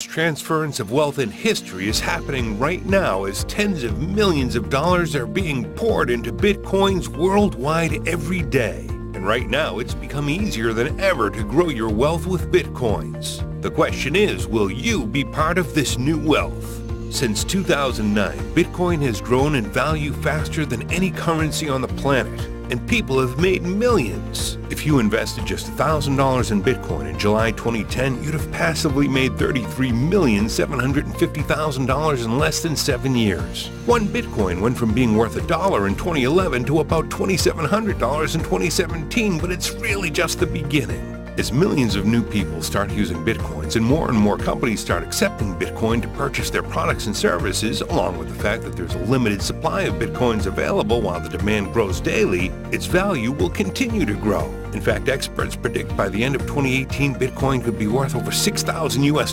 Transference of wealth in history is happening right now as tens of millions of dollars are being poured into Bitcoins worldwide every day. And right now, it's become easier than ever to grow your wealth with Bitcoins. The question is, will you be part of this new wealth? Since 2009, Bitcoin has grown in value faster than any currency on the planet, and people have made millions. If you invested just $1,000 in Bitcoin in July 2010, you'd have passively made $33,750,000 in less than 7 years. One Bitcoin went from being worth $1 in 2011 to about $2,700 in 2017, but it's really just the beginning. As millions of new people start using Bitcoins and more companies start accepting Bitcoin to purchase their products and services, along with the fact that there's a limited supply of Bitcoins available while the demand grows daily, its value will continue to grow. In fact, experts predict by the end of 2018, Bitcoin could be worth over $6,000 US,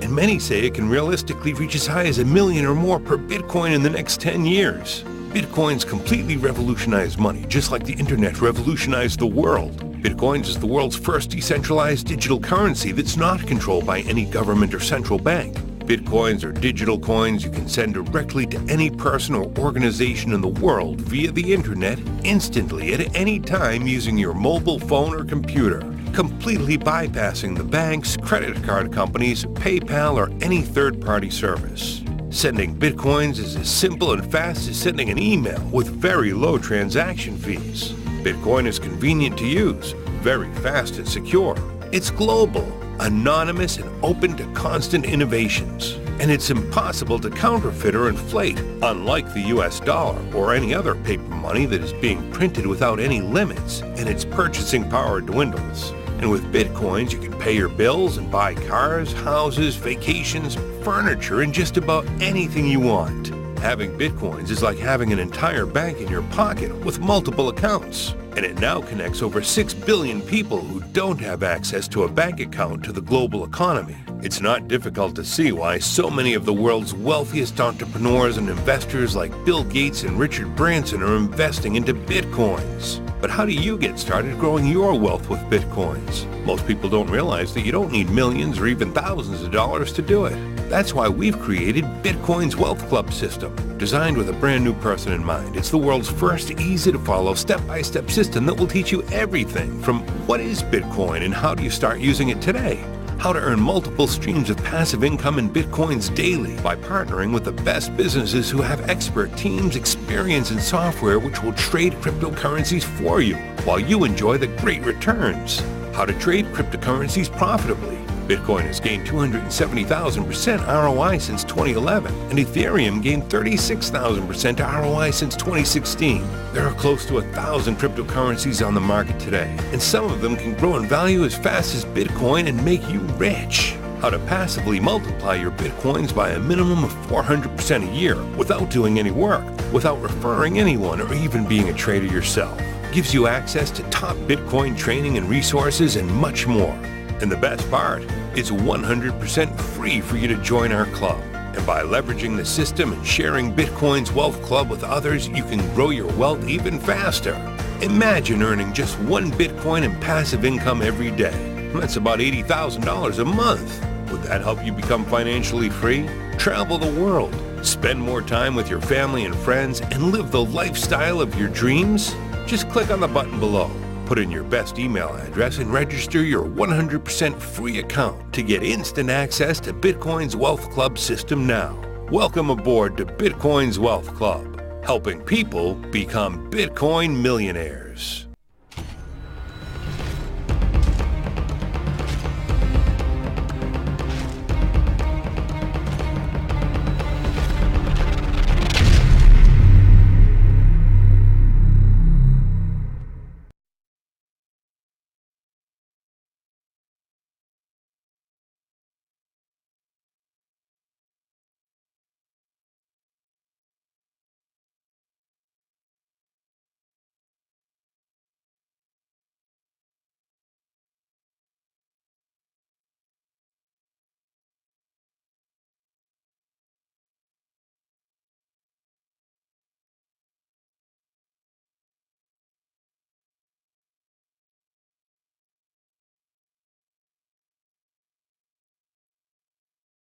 and many say it can realistically reach as high as $1 million or more per Bitcoin in the next 10 years. Bitcoins completely revolutionized money, just like the internet revolutionized the world. Bitcoins is the world's first decentralized digital currency that's not controlled by any government or central bank. Bitcoins are digital coins you can send directly to any person or organization in the world via the internet instantly at any time using your mobile phone or computer, completely bypassing the banks, credit card companies, PayPal, or any third-party service. Sending Bitcoins is as simple and fast as sending an email with very low transaction fees. Bitcoin is convenient to use, very fast and secure. It's global, anonymous, and open to constant innovations. And it's impossible to counterfeit or inflate, unlike the US dollar or any other paper money that is being printed without any limits, and its purchasing power dwindles. And with Bitcoins, you can pay your bills and buy cars, houses, vacations, furniture, and just about anything you want. Having Bitcoins is like having an entire bank in your pocket with multiple accounts. And it now connects over 6 billion people who don't have access to a bank account to the global economy. It's not difficult to see why so many of the world's wealthiest entrepreneurs and investors like Bill Gates and Richard Branson are investing into Bitcoins. But how do you get started growing your wealth with Bitcoins? Most people don't realize that you don't need millions or even thousands of dollars to do it. That's why we've created Bitcoin's Wealth Club system. Designed with a brand new person in mind, it's the world's first easy-to-follow step-by-step system that will teach you everything from what is Bitcoin and how do you start using it today, how to earn multiple streams of passive income in Bitcoins daily by partnering with the best businesses who have expert teams, experience, and software which will trade cryptocurrencies for you while you enjoy the great returns, how to trade cryptocurrencies profitably. Bitcoin has gained 270,000% ROI since 2011, and Ethereum gained 36,000% ROI since 2016. There are close to 1,000 cryptocurrencies on the market today, and some of them can grow in value as fast as Bitcoin and make you rich. How to passively multiply your Bitcoins by a minimum of 400% a year without doing any work, without referring anyone or even being a trader yourself. Gives you access to top Bitcoin training and resources and much more. And the best part, it's 100% free for you to join our club. And by leveraging the system and sharing Bitcoin's Wealth Club with others, you can grow your wealth even faster. Imagine earning just 1 Bitcoin in passive income every day. That's about $80,000 a month. Would that help you become financially free? Travel the world, spend more time with your family and friends, and live the lifestyle of your dreams? Just click on the button below. Put in your best email address and register your 100% free account to get instant access to Bitcoin's Wealth Club system now. Welcome aboard to Bitcoin's Wealth Club, helping people become Bitcoin millionaires.